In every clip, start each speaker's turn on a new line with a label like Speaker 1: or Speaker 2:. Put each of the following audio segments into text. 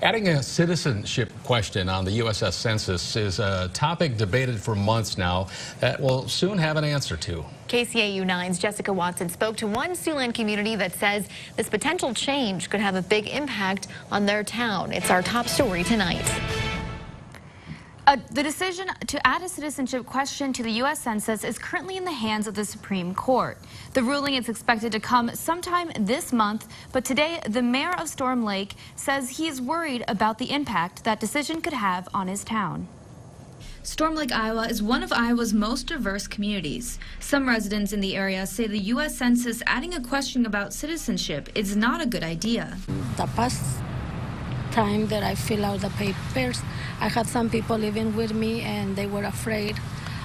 Speaker 1: Adding a citizenship question on the USS Census is a topic debated for months now that we'll soon have an answer to.
Speaker 2: KCAU-9's Jessica Watson spoke to one Siouxland community that says this potential change could have a big impact on their town. It's our top story tonight.
Speaker 3: The decision to add a citizenship question to the U.S. Census is currently in the hands of the Supreme Court. The ruling is expected to come sometime this month, but today the mayor of Storm Lake says he is worried about the impact that decision could have on his town. Storm Lake, Iowa is one of Iowa's most diverse communities. Some residents in the area say the U.S. Census adding a question about citizenship is not a good idea.
Speaker 4: The past time that I fill out the papers, I had some people living with me and they were afraid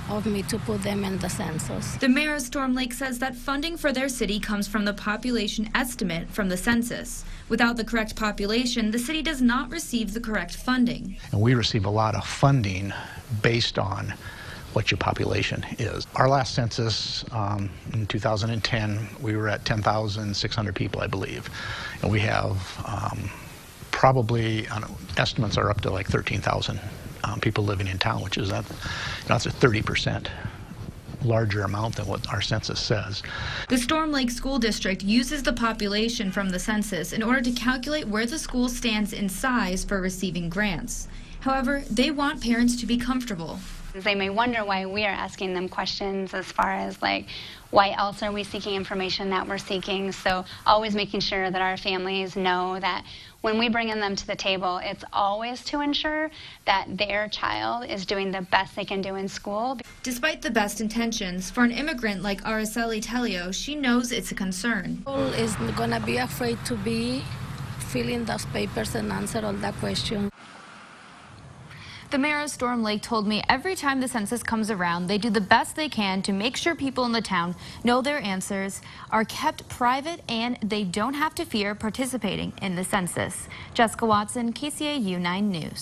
Speaker 4: of me to put them in the census.
Speaker 3: The mayor of Storm Lake says that funding for their city comes from the population estimate from the census. Without the correct population, the city does not receive the correct funding.
Speaker 5: And we receive a lot of funding based on what your population is. Our last census in 2010, we were at 10,600 people, I believe. And we have probably, estimates are up to like 13,000 people living in town, which is that's a 30% larger amount than what our census says.
Speaker 3: The Storm Lake School District uses the population from the census in order to calculate where the school stands in size for receiving grants. However, they want parents to be comfortable.
Speaker 6: They may wonder why we are asking them questions as far as like, why else are we seeking information that we're seeking? So always making sure that our families know that when we bring them to the table, it's always to ensure that their child is doing the best they can do in school.
Speaker 3: Despite the best intentions, for an immigrant like Araceli Telio, she knows it's a concern.
Speaker 4: People is going to be afraid to be filling those papers and answer all the questions.
Speaker 3: The mayor of Storm Lake told me every time the census comes around, they do the best they can to make sure people in the town know their answers are kept private and they don't have to fear participating in the census. Jessica Watson, KCAU 9 News.